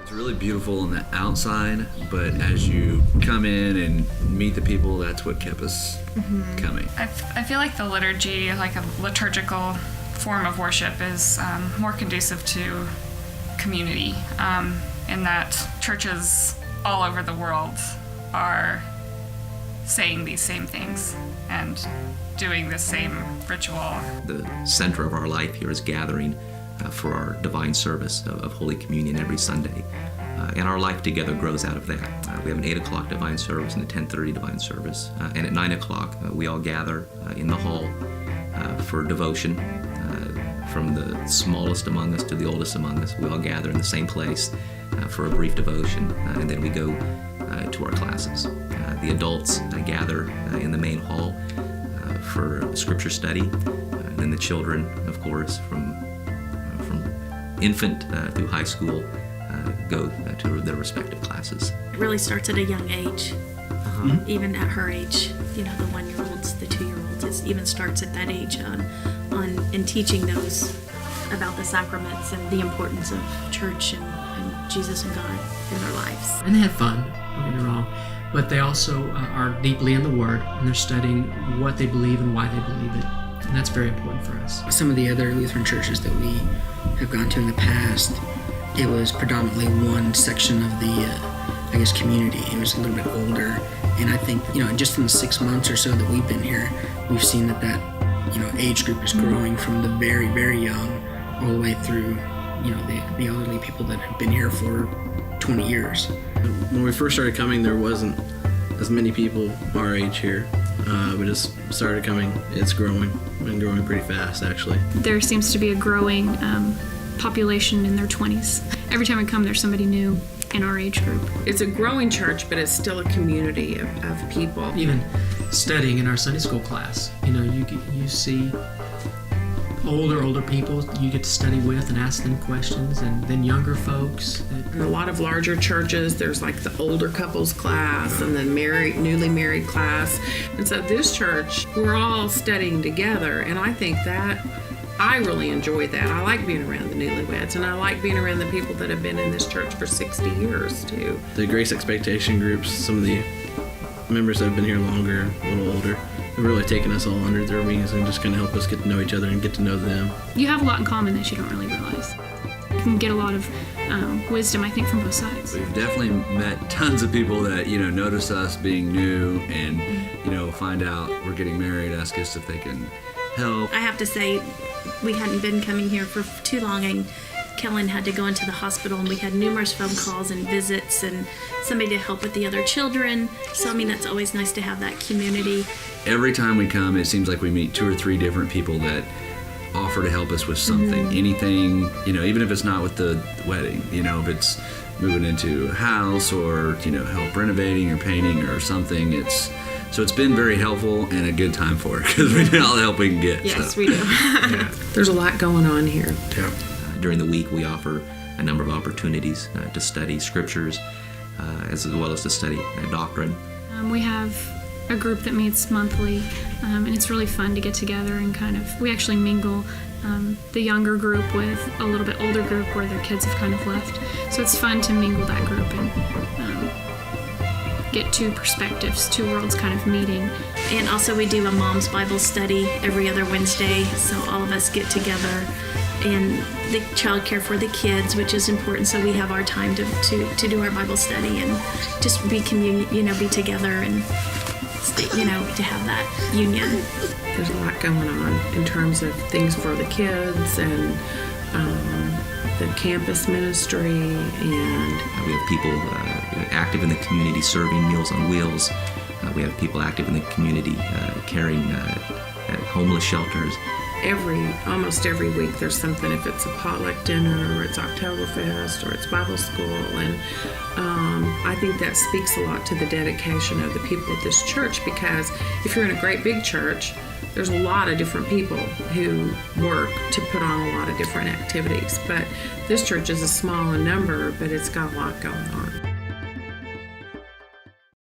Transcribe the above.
It's really beautiful on the outside, but as you come in and meet the people, that's what kept us coming. I feel like the liturgy, like a liturgical form of worship, is more conducive to community, in that churches all over the world are saying these same things and doing the same ritual. The center of our life here is gathering for our divine service of Holy Communion every Sunday. And our life together grows out of that. We have an 8 o'clock divine service and a 10:30 divine service. And at 9 o'clock, we all gather in the hall for devotion. From the smallest among us to the oldest among us, we all gather in the same place for a brief devotion, and then we go to our classes. The adults gather in the main hall for scripture study, and then the children, of course, from infant through high school, go to their respective classes. It really starts at a young age, even at her age. You know, the 1-year-olds, the 2-year-olds. It even starts at that age in teaching those about the sacraments and the importance of church and Jesus and God in their lives. And they have fun, don't get me wrong, but they also are deeply in the Word, and they're studying what they believe and why they believe it. And that's very important for us. Some of the other Lutheran churches that we have gone to in the past, it was predominantly one section of the, community. It was a little bit older, and I think, just in the 6 months or so that we've been here, we've seen that age group is growing from the very, very young all the way through, the elderly people that have been here for 20 years. When we first started coming, there wasn't as many people our age here. We just started coming. It's growing, and growing pretty fast, actually. There seems to be a growing population in their 20s. Every time we come, there's somebody new in our age group. It's a growing church, but it's still a community of people. Even studying in our Sunday school class, you see older people you get to study with and ask them questions, and then younger folks. In a lot of larger churches, there's like the older couples class and then newly married class. And so this church, we're all studying together, and I think that I really enjoy that. I like being around the newlyweds, and I like being around the people that have been in this church for 60 years too. The Grace Expectation groups, some of the members that have been here longer, a little older, have really taken us all under their wings and just kind of help us get to know each other and get to know them. You have a lot in common that you don't really realize. You can get a lot of wisdom, I think, from both sides. We've definitely met tons of people that, notice us being new and, find out we're getting married, ask us if they can help. I have to say, we hadn't been coming here for too long, and Kellen had to go into the hospital, and we had numerous phone calls and visits and somebody to help with the other children. So, that's always nice to have that community. Every time we come, it seems like we meet 2 or 3 different people that offer to help us with something, anything, even if it's not with the wedding, if it's moving into a house or, help renovating or painting or something. So it's been very helpful and a good time for it because we need all the help we can get. Yes, we do. Yeah. There's a lot going on here. Yeah. During the week, we offer a number of opportunities to study scriptures, as well as to study doctrine. We have a group that meets monthly, and it's really fun to get together and we actually mingle the younger group with a little bit older group where their kids have kind of left. So it's fun to mingle that group and get 2 perspectives, 2 worlds kind of meeting. And also we do a mom's Bible study every other Wednesday, so all of us get together, and the childcare for the kids, which is important, so we have our time to do our Bible study and just be be together and stay, to have that union. There's a lot going on in terms of things for the kids and the campus ministry, and we have people active in the community serving Meals on Wheels. We have people active in the community caring at homeless shelters. Almost every week there's something, if it's a potluck dinner or it's Oktoberfest or it's Bible school, and I think that speaks a lot to the dedication of the people of this church, because if you're in a great big church, there's a lot of different people who work to put on a lot of different activities, but this church is a small in number, but it's got a lot going on.